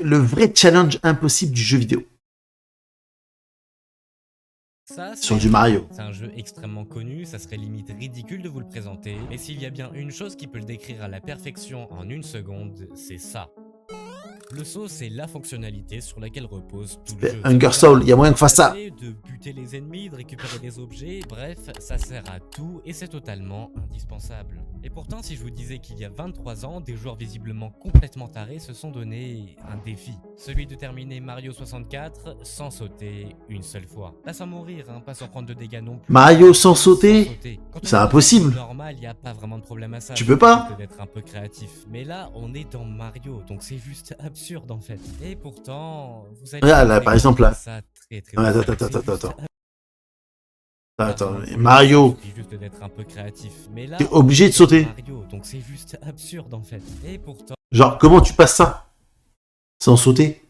le vrai challenge impossible du jeu vidéo. Ça, Sur du Mario. C'est un jeu extrêmement connu, ça serait limite ridicule de vous le présenter, mais s'il y a bien une chose qui peut le décrire à la perfection en une seconde, c'est ça. Le saut, c'est la fonctionnalité sur laquelle repose tout le jeu. Hunger Soul, il y a moyen que fasse ça. De buter les ennemis, de récupérer des objets, bref, ça sert à tout et c'est totalement indispensable. Et pourtant, si je vous disais qu'il y a 23 ans, des joueurs visiblement complètement tarés se sont donné un défi. Celui de terminer Mario 64 sans sauter une seule fois. Pas sans mourir, hein, pas sans prendre de dégâts non plus. Mario sans sauter, c'est impossible. Normal, il n'y a pas vraiment de problème à ça. Tu peux pas. D'être un peu créatif. Mais là, on est dans Mario, donc c'est juste absurde en fait. Et pourtant, vous allez... Là, par exemple, là. Ça très, Attends, Mario, t'es obligé de sauter. Mario, donc c'est juste absurde en fait. Et pourtant... Genre, comment tu passes ça sans sauter?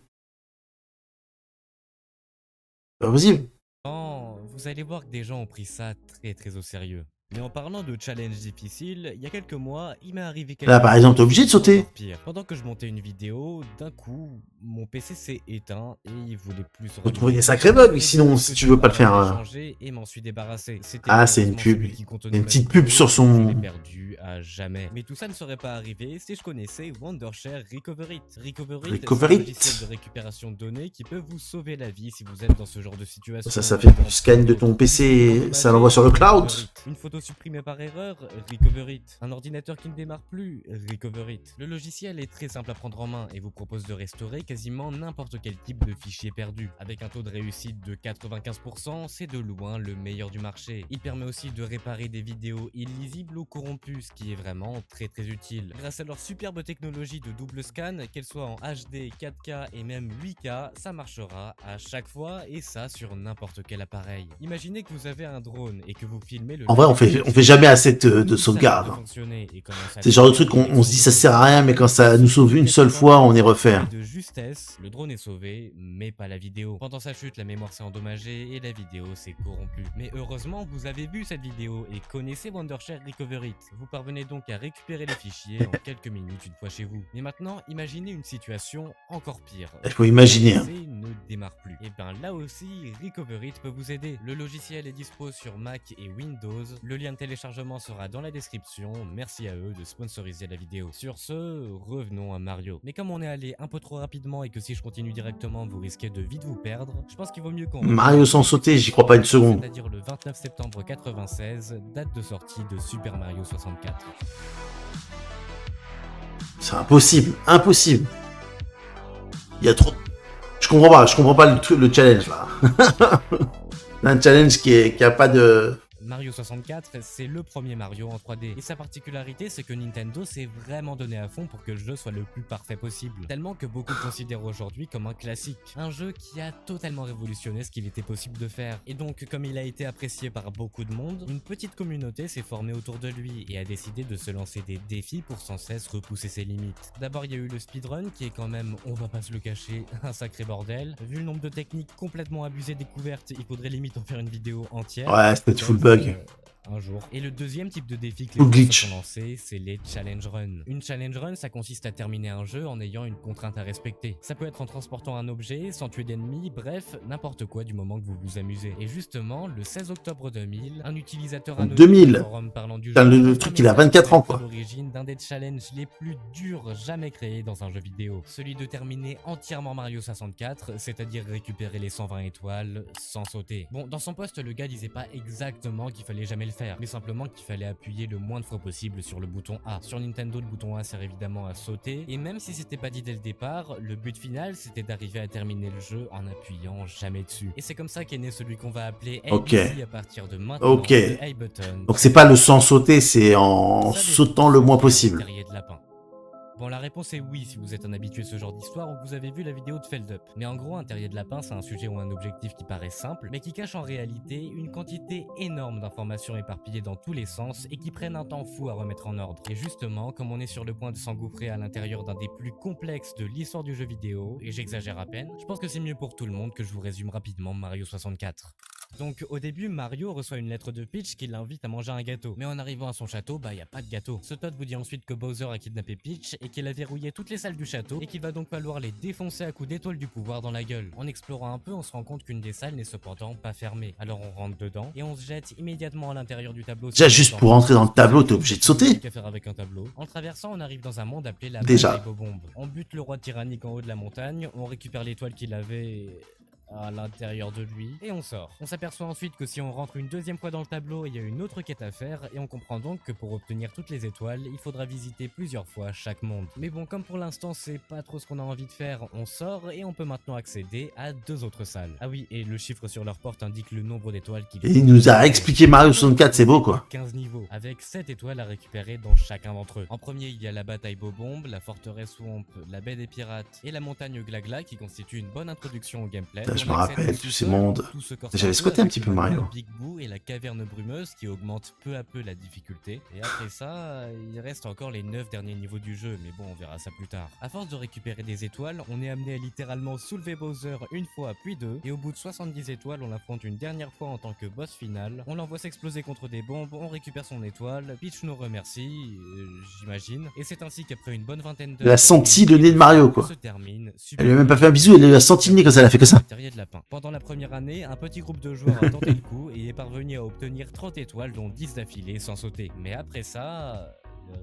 Pas possible. Vous allez voir que des gens ont pris ça très au sérieux. Mais en parlant de challenge difficile, il y a quelques mois, il m'est arrivé quelque Là, par exemple, t'es obligé de sauter. pire. Pendant que je montais une vidéo, d'un coup, mon PC s'est éteint et il voulait plus se Faut trouver des sacrés bugs, sinon, si tu veux pas le faire. Et m'en suis débarrassé. Ah, c'est une pub. Une petite pub sur son... perdu à jamais. Mais tout ça ne serait pas arrivé si je connaissais Wondershare Recovery It. Recovery It, Recovery c'est un It. logiciel de récupération de données qui peut vous sauver la vie si vous êtes dans ce genre de situation. Ça fait du scan de ton PC et ça l'envoie sur le cloud. Une photo supprimée par erreur, Recover It. Un ordinateur qui ne démarre plus, Recover It. Le logiciel est très simple à prendre en main et vous propose de restaurer quasiment n'importe quel type de fichier perdu. Avec un taux de réussite de 95%, c'est de loin le meilleur du marché. Il permet aussi de réparer des vidéos illisibles ou corrompues, ce qui est vraiment très utile. Grâce à leur superbe technologie de double scan, qu'elle soit en HD, 4K et même 8K, ça marchera à chaque fois et ça sur n'importe quel appareil. Imaginez que vous avez un drone et que vous filmez le... En vrai, on fait jamais assez de sauvegarde. C'est le genre de truc qu'on se dit ça sert à rien, mais quand ça nous sauve une seule fois, on y refait. De justesse, le drone est sauvé, mais pas la vidéo. Pendant sa chute, la mémoire s'est endommagée et la vidéo s'est corrompue. Mais heureusement, vous avez vu cette vidéo et connaissez Wondershare Recovery It. Vous parvenez donc à récupérer les fichiers en quelques minutes une fois chez vous. Mais maintenant, imaginez une situation encore pire. Il faut imaginer. Le PC ne démarre plus. Et ben là aussi, Recovery It peut vous aider. Le logiciel est dispo sur Mac et Windows. Le lien de téléchargement sera dans la description. Merci à eux de sponsoriser la vidéo. Sur ce, revenons à Mario. Mais comme on est allé un peu trop rapidement et que si je continue directement, vous risquez de vite vous perdre, je pense qu'il vaut mieux qu'on... Mario sans sauter, j'y crois pas une seconde. C'est-à-dire le 29 septembre 96, date de sortie de Super Mario 64. C'est impossible, impossible. Il y a trop... Je comprends pas le challenge là. Un challenge qui a pas de... Mario 64, c'est le premier Mario en 3D. Et sa particularité, c'est que Nintendo s'est vraiment donné à fond pour que le jeu soit le plus parfait possible. Tellement que beaucoup le considèrent aujourd'hui comme un classique. Un jeu qui a totalement révolutionné ce qu'il était possible de faire. Et donc, comme il a été apprécié par beaucoup de monde, une petite communauté s'est formée autour de lui et a décidé de se lancer des défis pour sans cesse repousser ses limites. D'abord, il y a eu le speedrun qui est quand même, on va pas se le cacher, un sacré bordel. Vu le nombre de techniques complètement abusées découvertes, il faudrait limite en faire une vidéo entière. Ouais, c'était full bug. Un jour. Et le deuxième type de défi que les gens ont lancé, c'est les challenge run. Une challenge run, ça consiste à terminer un jeu en ayant une contrainte à respecter. Ça peut être en transportant un objet, sans tuer d'ennemis, bref, n'importe quoi du moment que vous vous amusez. Et justement, le 16 octobre 2000, un utilisateur anonyme 2000. Forum parlant du jeu, le truc, il a 24 ans, quoi. L'origine d'un des challenges les plus durs jamais créés dans un jeu vidéo. Celui de terminer entièrement Mario 64, c'est-à-dire récupérer les 120 étoiles sans sauter. Bon, dans son post, le gars disait pas exactement qu'il fallait jamais le faire, mais simplement qu'il fallait appuyer le moins de fois possible sur le bouton A. Sur Nintendo, le bouton A sert évidemment à sauter, et même si c'était pas dit dès le départ, le but final c'était d'arriver à terminer le jeu en appuyant jamais dessus. Et c'est comme ça qu'est né celui qu'on va appeler ABC à partir de maintenant, le A button. Donc c'est pas le sans sauter, c'est en sautant le moins possible. Bon, la réponse est oui si vous êtes un habitué de ce genre d'histoire ou que vous avez vu la vidéo de Feldup. Mais en gros, un terrier de lapin, c'est un sujet ou un objectif qui paraît simple, mais qui cache en réalité une quantité énorme d'informations éparpillées dans tous les sens et qui prennent un temps fou à remettre en ordre. Et justement, comme on est sur le point de s'engouffrer à l'intérieur d'un des plus complexes de l'histoire du jeu vidéo, et j'exagère à peine, je pense que c'est mieux pour tout le monde que je vous résume rapidement Mario 64. Donc au début, Mario reçoit une lettre de Peach qui l'invite à manger un gâteau. Mais en arrivant à son château, y a pas de gâteau. Ce Toad vous dit ensuite que Bowser a kidnappé Peach et qu'il a verrouillé toutes les salles du château et qu'il va donc falloir les défoncer à coups d'étoiles du pouvoir dans la gueule. En explorant un peu, on se rend compte qu'une des salles n'est cependant pas fermée. Alors on rentre dedans et on se jette immédiatement à l'intérieur du tableau. Déjà, juste pour rentrer dans le tableau, t'es obligé de sauter. Qu'à faire avec un tableau. En traversant, on arrive dans un monde appelé la Déjà. bataille Bobombe. On bute le roi tyrannique en haut de la montagne, on récupère l'étoile qu'il avait à l'intérieur de lui et on sort. On s'aperçoit ensuite que si on rentre une deuxième fois dans le tableau, il y a une autre quête à faire et on comprend donc que pour obtenir toutes les étoiles, il faudra visiter plusieurs fois chaque monde. Mais bon, comme pour l'instant c'est pas trop ce qu'on a envie de faire, on sort et on peut maintenant accéder à 2 autres salles. Ah oui, et le chiffre sur leur porte indique le nombre d'étoiles qu'il Et il nous a expliqué Mario 64, c'est beau quoi. 15 niveaux, avec 7 étoiles à récupérer dans chacun d'entre eux. En premier, il y a la bataille Bobombe, la forteresse Swamp, la baie des pirates et la montagne Glagla qui constitue une bonne introduction au gameplay. Putain, je me rappelle tous ces mondes. J'avais squatté un petit peu Mario. La Big Boo et la caverne brumeuse qui augmentent peu à peu la difficulté. Et après ça, il reste encore les 9 derniers niveaux du jeu, mais bon, on verra ça plus tard. À force de récupérer des étoiles, on est amené à littéralement soulever Bowser une fois puis deux, et au bout de 70 étoiles, on l'affronte une dernière fois en tant que boss final. On l'envoie s'exploser contre des bombes, on récupère son étoile, Peach nous remercie, j'imagine, et c'est ainsi qu'après une bonne vingtaine d'heures, Elle a senti le nez de Mario quoi. se termine. Elle lui a même pas fait un bisou, elle lui a senti le nez quand elle a fait que ça. Terrier de lapin. Pendant la première année, un petit groupe de joueurs a tenté le coup et est parvenu à obtenir 30 étoiles, dont 10 d'affilée sans sauter. Mais après ça,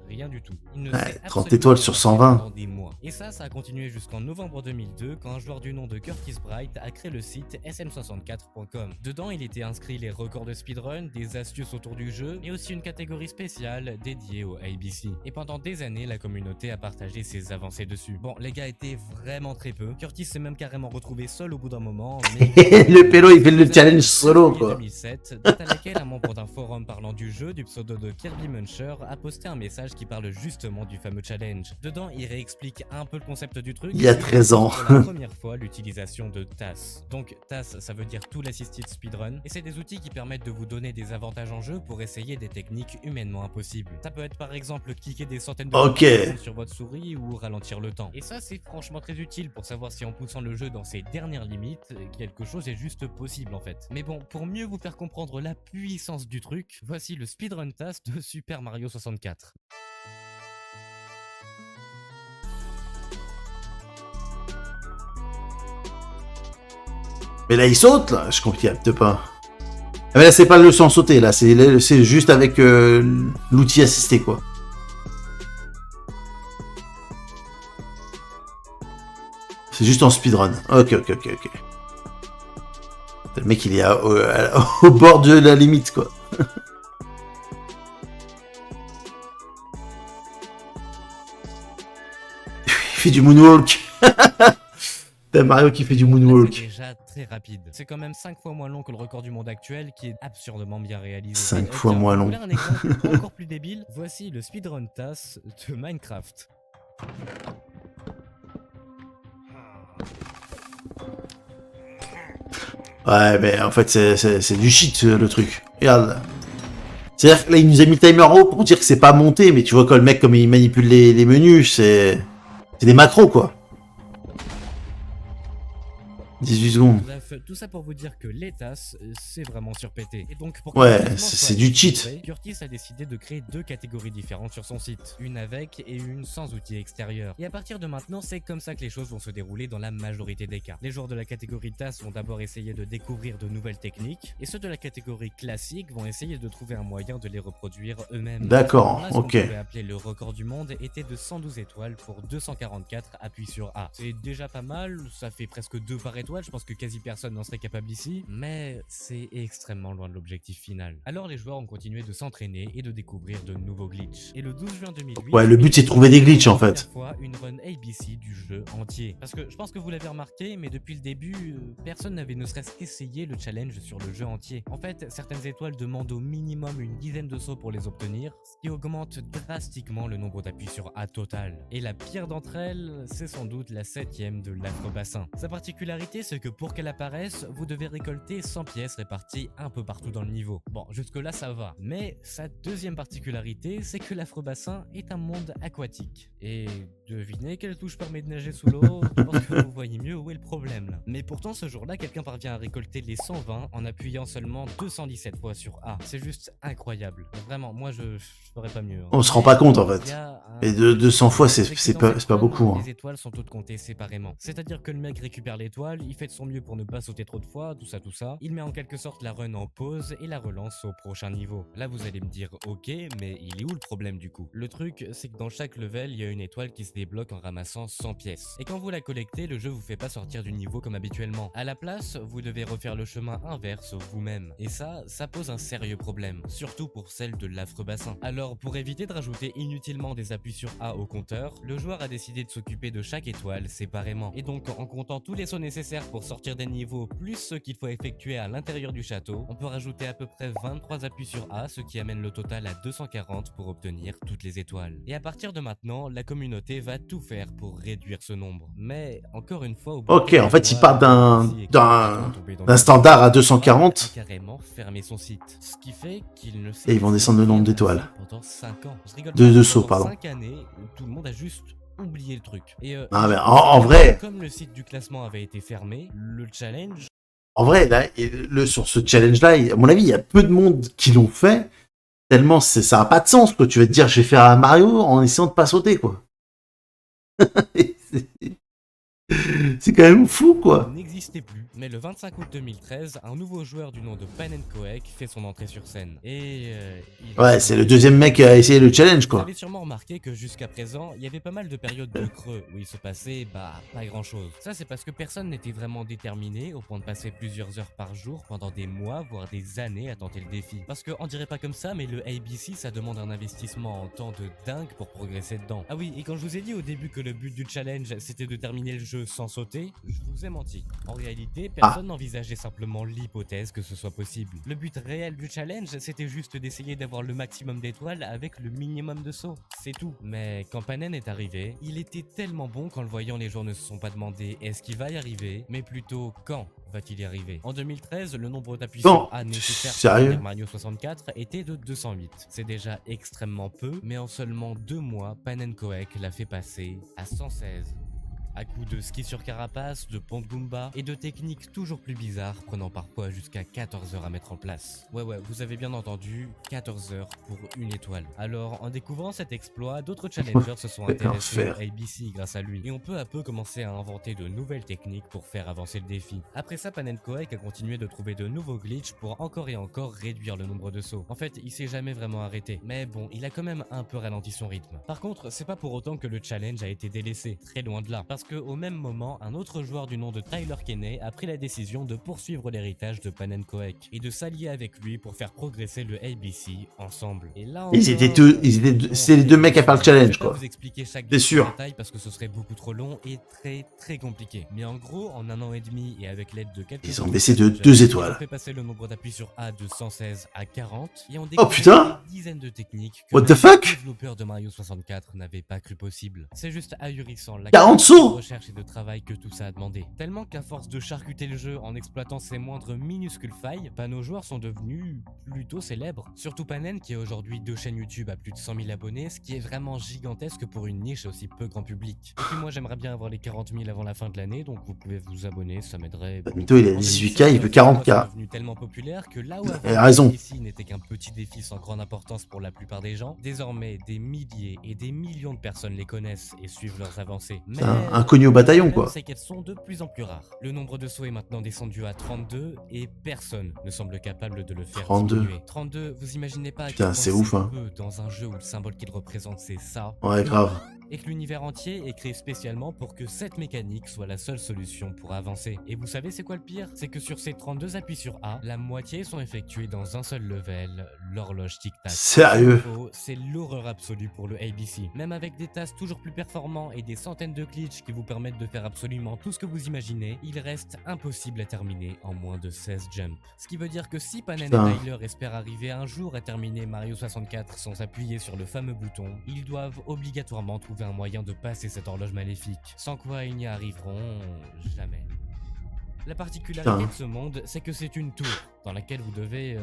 rien du tout. Il ne Ouais, s'est 30 absolument étoiles sur pas 120. pendant des mois. Et ça a continué jusqu'en novembre 2002 quand un joueur du nom de Curtis Bright a créé le site sm64.com. Dedans, il était inscrit les records de speedrun, des astuces autour du jeu et aussi une catégorie spéciale dédiée au ABC. Et pendant des années, la communauté a partagé ses avancées dessus. Bon, les gars étaient vraiment très peu. Curtis s'est même carrément retrouvé seul au bout d'un moment. Mais Le pélo il fait le challenge solo quoi. 2007, date à laquelle un membre d'un forum parlant du jeu, du pseudo de Kirby Muncher, a posté un message qui parle justement du fameux challenge. Dedans, il réexplique un peu le concept du truc. Il y a 13 ans. Pour la première fois, l'utilisation de TAS. Donc TAS, ça veut dire Tool Assisted Speedrun, et c'est des outils qui permettent de vous donner des avantages en jeu pour essayer des techniques humainement impossibles. Ça peut être par exemple cliquer des centaines de Ok. secondes sur votre souris ou ralentir le temps. Et ça, c'est franchement très utile pour savoir si en poussant le jeu dans ses dernières limites, quelque chose est juste possible en fait. Mais bon, pour mieux vous faire comprendre la puissance du truc, voici le speedrun TAS de Super Mario 64. Mais là il saute là, je capte pas. Ah mais là c'est pas le sans sauter là, c'est juste avec l'outil assisté quoi. C'est juste en speedrun. Ok. Le mec il est au bord de la limite quoi. Il fait du moonwalk. T'as Mario qui fait du C'est moonwalk. déjà très rapide. C'est quand même 5 fois moins long que le record du monde actuel qui est absurdement bien réalisé. 5 Et fois tiens, moins vous long. voulez un exemple encore plus débile? Voici le speedrun TAS de Minecraft. Ouais, mais en fait, c'est du shit, le truc. Regarde. C'est-à-dire que là, il nous a mis le timer en haut pour dire que c'est pas monté, mais tu vois, quand le mec, comme il manipule les menus, c'est des macros, quoi. 18 secondes. Bref, tout ça pour vous dire que les TAS, c'est vraiment surpété. Et donc pour que Ouais, le classement c'est soit du cheat. équilibré, Curtis a décidé de créer 2 catégories différentes sur son site. Une avec et une sans outils extérieurs. Et à partir de maintenant, c'est comme ça que les choses vont se dérouler dans la majorité des cas. Les joueurs de la catégorie TAS vont d'abord essayer de découvrir de nouvelles techniques, et ceux de la catégorie classique vont essayer de trouver un moyen de les reproduire eux-mêmes. D'accord, Là, ce qu'on ok. pouvait appeler le record du monde était de 112 étoiles pour 244 appuis sur A. C'est déjà pas mal, ça fait presque 2 par étoile, je pense que quasi personne n'en serait capable ici, mais c'est extrêmement loin de l'objectif final. Alors les joueurs ont continué de s'entraîner et de découvrir de nouveaux glitches. Et le 12 juin 2008... Ouais, le but, c'est de trouver des glitches, en fait. Fois une run ABC du jeu entier. Parce que je pense que vous l'avez remarqué, mais depuis le début, personne n'avait ne serait-ce qu'essayé le challenge sur le jeu entier. En fait, certaines étoiles demandent au minimum une dizaine de sauts pour les obtenir, ce qui augmente drastiquement le nombre d'appuis sur A total. Et la pire d'entre elles, c'est sans doute la 7ème de l'Afro-Bassin. Sa particularité, c'est que pour qu'elle apparaisse, vous devez récolter 100 pièces réparties un peu partout dans le niveau. Bon, jusque-là ça va. Mais sa deuxième particularité, c'est que l'affreux bassin est un monde aquatique. Et devinez quelle touche permet de nager sous l'eau, je pense que vous voyez mieux où est le problème là. Mais pourtant ce jour-là, quelqu'un parvient à récolter les 120 en appuyant seulement 217 fois sur A. C'est juste incroyable. Vraiment, moi je ferais pas mieux. Hein. On se rend pas compte en Il y fait. a un- Et de 200 fois, c'est dans pas, cette c'est pas run, beaucoup. Hein. Les étoiles sont toutes comptées séparément. C'est-à-dire que le mec récupère l'étoile, il fait de son mieux pour ne pas sauter trop de fois, tout ça. Il met en quelque sorte la run en pause et la relance au prochain niveau. Là vous allez me dire ok, mais il est où le problème du coup? Le truc c'est que dans chaque level, il y a une étoile qui se débloque en ramassant 100 pièces. Et quand vous la collectez, le jeu vous fait pas sortir du niveau comme habituellement. À la place, vous devez refaire le chemin inverse vous-même. Et ça pose un sérieux problème. Surtout pour celle de l'affreux bassin. Alors pour éviter de rajouter inutilement des appuis sur A au compteur, le joueur a décidé de s'occuper de chaque étoile séparément. Et donc en comptant tous les sauts nécessaires pour sortir des niveaux plus ceux qu'il faut effectuer à l'intérieur du château, on peut rajouter à peu près 23 appuis sur A, ce qui amène le total à 240 pour obtenir toutes les étoiles. Et à partir de maintenant, la communauté va tout faire pour réduire ce nombre. Mais encore une fois, au bout Ok, de en fait, il mois, part d'un standard à 240. a carrément fermé son site. Ce qui fait qu'il ne Et ils vont descendre le nombre d'étoiles. pendant 5 ans. Je rigole De pas, sauts, pendant pardon. 5 années, tout le monde a juste oublié le truc. Et Ah, mais en vrai, comme le site du classement avait été fermé, le challenge là, sur ce challenge-là, à mon avis, il y a peu de monde qui l'ont fait. Tellement ça n'a pas de sens, quoi. Tu vas te dire, je vais faire un Mario en essayant de pas sauter, quoi. C'est quand même fou, quoi. n'existait plus. Mais le 25 août 2013, un nouveau joueur du nom de Panenkoek fait son entrée sur scène. Et Ouais, c'est le deuxième mec à essayer le challenge, Vous quoi. avez sûrement remarqué que jusqu'à présent, il y avait pas mal de périodes de creux où il se passait, pas grand chose. Ça, c'est parce que personne n'était vraiment déterminé au point de passer plusieurs heures par jour pendant des mois, voire des années à tenter le défi. Parce que, on dirait pas comme ça, mais le ABC, ça demande un investissement en temps de dingue pour progresser dedans. Ah oui, et quand je vous ai dit au début que le but du challenge, c'était de terminer le jeu sans sauter, je vous ai menti. En réalité, personne n'envisageait simplement l'hypothèse que ce soit possible. Le but réel du challenge, c'était juste d'essayer d'avoir le maximum d'étoiles avec le minimum de sauts. C'est tout. Mais quand Panen est arrivé, il était tellement bon qu'en le voyant, les gens ne se sont pas demandé est-ce qu'il va y arriver, mais plutôt quand va-t-il y arriver. En 2013, le nombre d'appuis sur A nécessaire pour finir Mario 64 était de 208. C'est déjà extrêmement peu, mais en seulement 2 mois, Panenkoek l'a fait passer à 116. À coups de ski sur carapace, de pont de Goomba et de techniques toujours plus bizarres prenant parfois jusqu'à 14 heures à mettre en place. Ouais, vous avez bien entendu, 14 heures pour une étoile. Alors, en découvrant cet exploit, d'autres challengers se sont intéressés au ABC grâce à lui. Et on peut à peu commencer à inventer de nouvelles techniques pour faire avancer le défi. Après ça, Panenkoek a continué de trouver de nouveaux glitches pour encore et encore réduire le nombre de sauts. En fait, il s'est jamais vraiment arrêté. Mais bon, il a quand même un peu ralenti son rythme. Par contre, c'est pas pour autant que le challenge a été délaissé. Très loin de là. Parce que au même moment, un autre joueur du nom de Tyler Kenney a pris la décision de poursuivre l'héritage de Panenkoek et de s'allier avec lui pour faire progresser le ABC ensemble. Et là, c'était les deux mecs à faire le challenge, quoi. Vous expliquer chaque C'est sûr. détail parce que ce serait beaucoup trop long et très compliqué. Mais en gros, en 1 an et demi et avec l'aide de quelques ils ont baissé de 2 étoiles. Ils ont fait passer le nombre d'appuis sur A de 116 à 40 et ont Oh putain, des dizaines de techniques que what the les fuck, développeurs de Mario 64 n'avaient pas cru possible. C'est juste ahurissant la 40 sauts recherche et de travail que tout ça a demandé. Tellement qu'à force de charcuter le jeu en exploitant ses moindres minuscules failles, nos joueurs sont devenus plutôt célèbres. Surtout Panen qui a aujourd'hui 2 chaînes YouTube à plus de 100 000 abonnés, ce qui est vraiment gigantesque pour une niche aussi peu grand public. Et puis moi j'aimerais bien avoir les 40 000 avant la fin de l'année, donc vous pouvez vous abonner, ça m'aiderait. Mito il a 18K, il veut 40K. Devenu tellement populaire que là où il a raison. ici n'était qu'un petit défi sans grande importance pour la plupart des gens, désormais des milliers et des millions de personnes les connaissent et suivent leurs avancées. Mais Un connu au bataillon, quoi. c'est qu'elles sont de plus en plus rares. Le nombre de sauts est maintenant descendu à 32 et personne ne semble capable de le faire 32. diminuer. 32, vous imaginez pas à Putain, quel c'est point ouf, hein. peu dans un jeu où le symbole qu'il représente c'est ça. Ouais, grave. Et que l'univers entier est créé spécialement pour que cette mécanique soit la seule solution pour avancer. Et vous savez c'est quoi le pire? C'est que sur ces 32 appuis sur A, la moitié sont effectués dans un seul level, l'horloge tic-tac. Sérieux? C'est l'horreur absolue pour le ABC. Même avec des tasks toujours plus performants et des centaines de glitches qui vous permettent de faire absolument tout ce que vous imaginez, il reste impossible à terminer en moins de 16 jumps. Ce qui veut dire que si Panen et Tyler espèrent arriver un jour à terminer Mario 64 sans appuyer sur le fameux bouton, ils doivent obligatoirement trouver un moyen de passer cette horloge maléfique, sans quoi ils n'y arriveront jamais. La particularité Putain. de ce monde, c'est que c'est une tour dans laquelle vous devez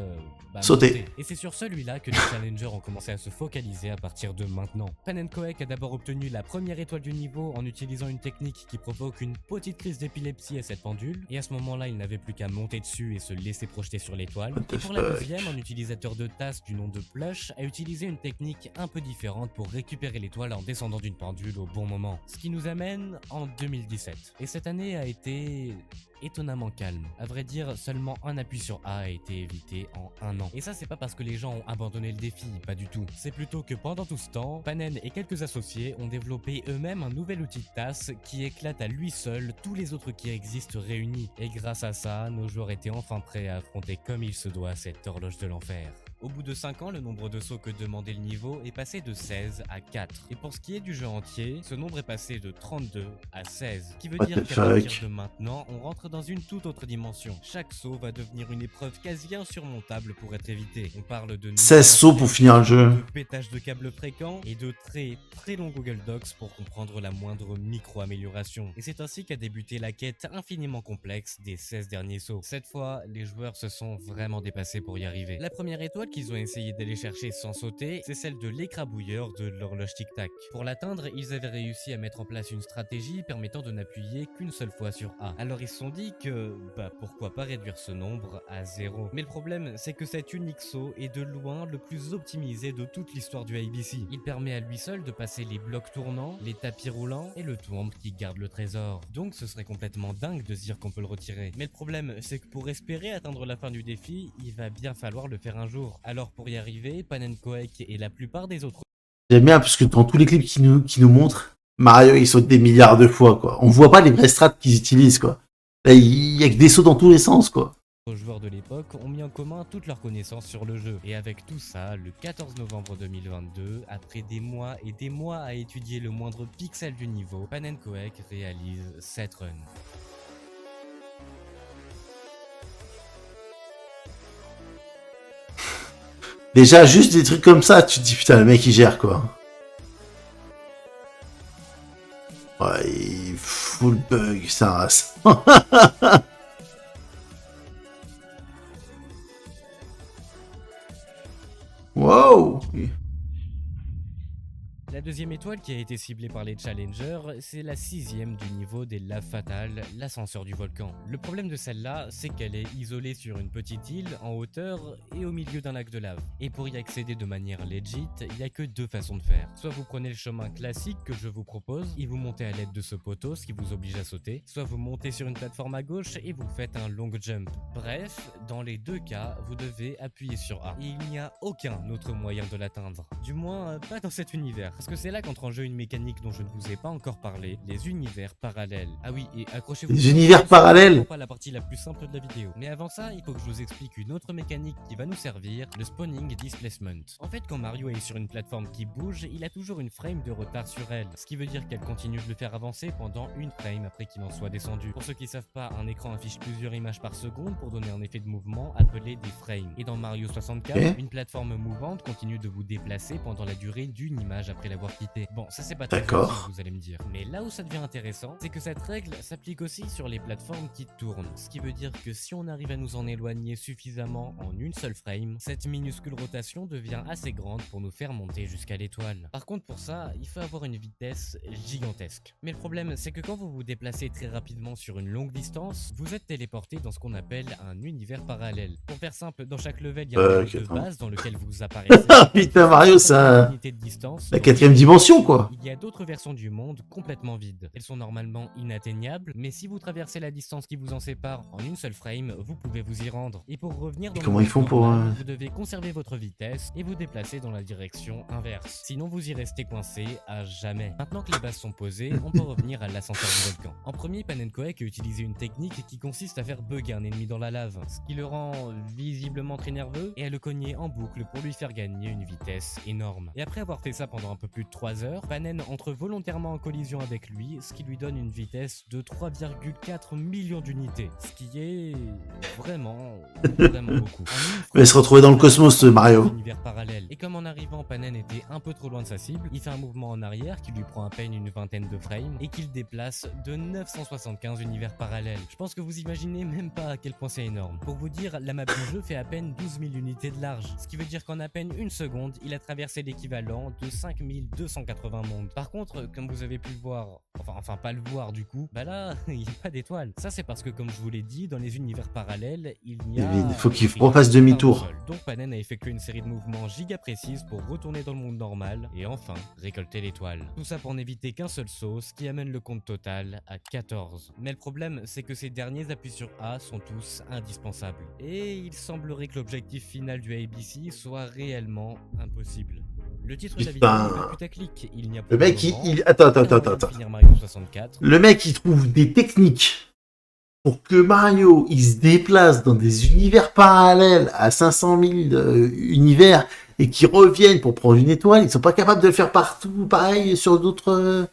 Sauter. monter. Et c'est sur celui-là que les challengers ont commencé à se focaliser à partir de maintenant. Pan Koek a d'abord obtenu la première étoile du niveau en utilisant une technique qui provoque une petite crise d'épilepsie à cette pendule, et à ce moment-là, il n'avait plus qu'à monter dessus et se laisser projeter sur l'étoile. What the Et pour la fuck. deuxième, un utilisateur de tasse du nom de Plush a utilisé une technique un peu différente pour récupérer l'étoile en descendant d'une pendule au bon moment. Ce qui nous amène en 2017. Et cette année a été étonnamment calme. À vrai dire, seulement un appui sur A a été évité en un an. Et ça, c'est pas parce que les gens ont abandonné le défi, pas du tout. C'est plutôt que pendant tout ce temps, Panen et quelques associés ont développé eux-mêmes un nouvel outil de tasse qui éclate à lui seul tous les autres qui existent réunis. Et grâce à ça, nos joueurs étaient enfin prêts à affronter comme il se doit cette horloge de l'enfer. Au bout de 5 ans, le nombre de sauts que demandait le niveau est passé de 16 à 4. Et pour ce qui est du jeu entier, ce nombre est passé de 32 à 16. Ce qui veut What dire the qu'à partir fuck. de maintenant, on rentre dans une toute autre dimension. Chaque saut va devenir une épreuve quasi insurmontable pour être évité. On parle de 16 sauts pour finir le jeu. de pétage de câbles fréquents et de très longs Google Docs pour comprendre la moindre micro-amélioration. Et c'est ainsi qu'a débuté la quête infiniment complexe des 16 derniers sauts. Cette fois, les joueurs se sont vraiment dépassés pour y arriver. La première étoile qu'ils ont essayé d'aller chercher sans sauter, c'est celle de l'écrabouilleur de l'horloge tic-tac. Pour l'atteindre, ils avaient réussi à mettre en place une stratégie permettant de n'appuyer qu'une seule fois sur A. Alors ils se sont dit que, pourquoi pas réduire ce nombre à 0. Mais le problème, c'est que cet unique saut est de loin le plus optimisé de toute l'histoire du ABC. Il permet à lui seul de passer les blocs tournants, les tapis roulants et le tombe qui garde le trésor. Donc ce serait complètement dingue de se dire qu'on peut le retirer. Mais le problème, c'est que pour espérer atteindre la fin du défi, il va bien falloir le faire un jour. Alors pour y arriver, Pan Koek et la plupart des autres J'aime bien parce que dans tous les clips qui nous montrent, Mario il saute des milliards de fois quoi. On voit pas les vraies strats qu'ils utilisent quoi. Là, il y a que des sauts dans tous les sens quoi. joueurs de l'époque ont mis en commun toutes leurs connaissances sur le jeu. Et avec tout ça, le 14 novembre 2022, après des mois et des mois à étudier le moindre pixel du niveau, Pan Koek réalise cette run. Déjà juste des trucs comme ça, tu te dis putain le mec il gère quoi. Ouais, il full bug ça race. Wow. La deuxième étoile qui a été ciblée par les challengers, c'est la 6ème du niveau des laves fatales, l'ascenseur du volcan. Le problème de celle-là, c'est qu'elle est isolée sur une petite île, en hauteur et au milieu d'un lac de lave. Et pour y accéder de manière legit, il n'y a que deux façons de faire. Soit vous prenez le chemin classique que je vous propose, et vous montez à l'aide de ce poteau, ce qui vous oblige à sauter. Soit vous montez sur une plateforme à gauche et vous faites un long jump. Bref, dans les deux cas, vous devez appuyer sur A. Et il n'y a aucun autre moyen de l'atteindre. Du moins, pas dans cet univers. Parce que c'est là qu'entre en jeu une mécanique dont je ne vous ai pas encore parlé, les univers parallèles. Ah oui, et accrochez-vous. Les univers parallèles. C'est pas la partie la plus simple de la vidéo. Mais avant ça, il faut que je vous explique une autre mécanique qui va nous servir, le spawning displacement. En fait, quand Mario est sur une plateforme qui bouge, il a toujours une frame de retard sur elle, ce qui veut dire qu'elle continue de le faire avancer pendant une frame après qu'il en soit descendu. Pour ceux qui savent pas, un écran affiche plusieurs images par seconde pour donner un effet de mouvement appelé des frames. Et dans Mario 64, une plateforme mouvante continue de vous déplacer pendant la durée d'une image après l'avoir quitté. Bon, ça c'est pas très D'accord. utile, vous allez me dire. Mais là où ça devient intéressant, c'est que cette règle s'applique aussi sur les plateformes qui tournent. Ce qui veut dire que si on arrive à nous en éloigner suffisamment en une seule frame, cette minuscule rotation devient assez grande pour nous faire monter jusqu'à l'étoile. Par contre, pour ça, il faut avoir une vitesse gigantesque. Mais le problème, c'est que quand vous vous déplacez très rapidement sur une longue distance, vous êtes téléporté dans ce qu'on appelle un univers parallèle. Pour faire simple, dans chaque level, il y a un niveau de base dans lequel vous apparaissez. Putain Mario ça... unité de distance, La quatrième dimension quoi. il y a d'autres versions du monde complètement vides. Elles sont normalement inatteignables, mais si vous traversez la distance qui vous en sépare en une seule frame, vous pouvez vous y rendre. Et pour revenir dans Comment le ils font monde pour, normal, vous devez conserver votre vitesse et vous déplacer dans la direction inverse. Sinon vous y restez coincé à jamais. Maintenant que les bases sont posées, on peut revenir à l'ascenseur du volcan. En premier, Pan Koek a utilisé une technique qui consiste à faire bugger un ennemi dans la lave, ce qui le rend visiblement très nerveux, et à le cogner en boucle pour lui faire gagner une vitesse énorme. Et après avoir fait ça pendant un peu plus de 3 heures, Panen entre volontairement en collision avec lui, ce qui lui donne une vitesse de 3,4 millions d'unités, ce qui est vraiment beaucoup. Mais se retrouver dans le cosmos, Mario. Univers parallèle. Et comme en arrivant, Panen était un peu trop loin de sa cible, il fait un mouvement en arrière qui lui prend à peine une vingtaine de frames et qu'il déplace de 975 univers parallèles. Je pense que vous imaginez même pas à quel point c'est énorme. Pour vous dire, la map du jeu fait à peine 12 000 unités de large, ce qui veut dire qu'en à peine une seconde, il a traversé l'équivalent de 5280 mondes. Par contre, comme vous avez pu le voir, enfin pas le voir du coup, bah là, il n'y a pas d'étoiles. Ça c'est parce que comme je vous l'ai dit, dans les univers parallèles, il n'y a... Il faut qu'il refasse demi-tour. Donc Panen a effectué une série de mouvements giga précises pour retourner dans le monde normal et enfin récolter l'étoile. Tout ça pour n'éviter qu'un seul saut, ce qui amène le compte total à 14. Mais le problème, c'est que ces derniers appuis sur A sont tous indispensables. Et il semblerait que l'objectif final du ABC soit réellement impossible. Le titre de la vidéo est pas putaclic, il n'y a pas Le mec, de attends. finir Mario 64. Le mec, il trouve des techniques pour que Mario, il se déplace dans des univers parallèles à 500 000 univers et qu'ils reviennent pour prendre une étoile. Ils sont pas capables de le faire partout, pareil, sur d'autres...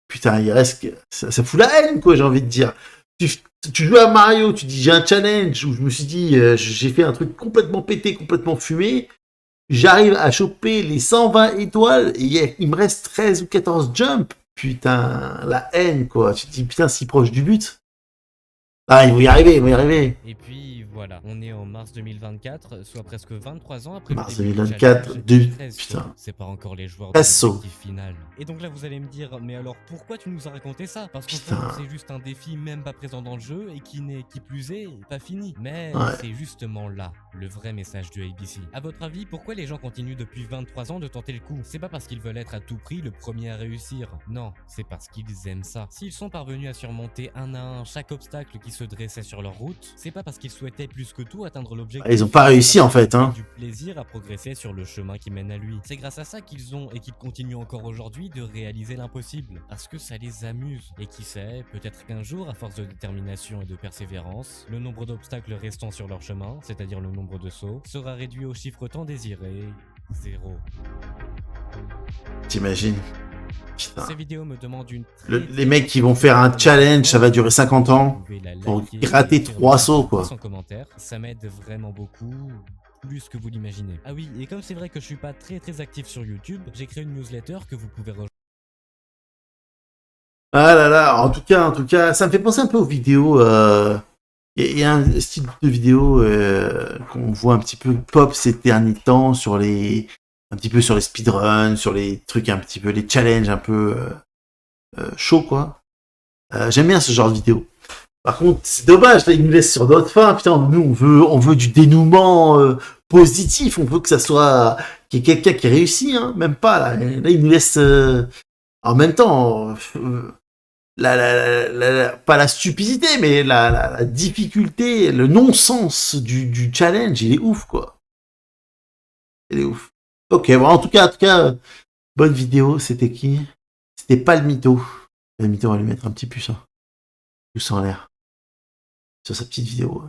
Putain, il reste... Ça fout la haine, quoi, j'ai envie de dire. Tu joues à Mario, tu dis, j'ai un challenge où je me suis dit, j'ai fait un truc complètement pété, complètement fumé. J'arrive à choper les 120 étoiles et il me reste 13 ou 14 jumps. Putain, la haine, quoi. Tu te dis, putain, si proche du but. Ah, ils vont y arriver, Et puis voilà, on est en mars 2024, soit presque 23 ans après Mars le début 2024, du challenge. putain. C'est pas encore les joueurs de 13 sauts. l'objectif final. Et donc là vous allez me dire, mais alors pourquoi tu nous as raconté ça? Parce qu'au Putain. fond c'est juste un défi même pas présent dans le jeu et qui n'est qui plus est pas fini. Mais Ouais. c'est justement là le vrai message de ABC. À votre avis, pourquoi les gens continuent depuis 23 ans de tenter le coup? C'est pas parce qu'ils veulent être à tout prix le premier à réussir. Non, c'est parce qu'ils aiment ça. S'ils sont parvenus à surmonter un à un chaque obstacle qui se dressait sur leur route, c'est pas parce qu'ils souhaitaient plus que tout atteindre l'objectif. Ils ont pas réussi, en fait, hein. Du plaisir à progresser sur le chemin qui mène à lui. C'est grâce à ça qu'ils ont et qu'ils continuent encore aujourd'hui de réaliser l'impossible. Parce que ça les amuse. Et qui sait, peut-être qu'un jour, à force de détermination et de persévérance, le nombre d'obstacles restant sur leur chemin, c'est-à-dire le nombre de sauts, sera réduit au chiffre tant désiré, 0. T'imagines? Putain. Ces vidéos me demandent une... Les mecs qui vont faire un challenge, ça va durer 50 ans. Pour gratter 3 sauts, quoi. Sans commentaire, ça m'aide vraiment beaucoup. Plus que vous l'imaginez. Ah oui, et comme c'est vrai que je suis pas très actif sur YouTube, j'ai créé une newsletter que vous pouvez rejoindre. Ah là là, en tout cas, ça me fait penser un peu aux vidéos. Il y a un style de vidéo qu'on voit un petit peu pop ces derniers temps un petit peu sur les speedruns, sur les trucs un petit peu, les challenges un peu chauds, quoi. J'aime bien ce genre de vidéo. Par contre, c'est dommage, là, ils nous laissent sur d'autres fins. Putain, nous, on veut du dénouement positif. On veut que ça soit qu'il y ait quelqu'un qui réussit, hein. Même pas, là. Là, ils nous laissent en même temps pas la stupidité, mais la difficulté, le non-sens du challenge, il est ouf, quoi. Il est ouf. Ok, bon, en tout cas, bonne vidéo. C'était qui? C'était pas le mytho. Le mytho, on va lui mettre un petit pouce en l'air sur sa petite vidéo.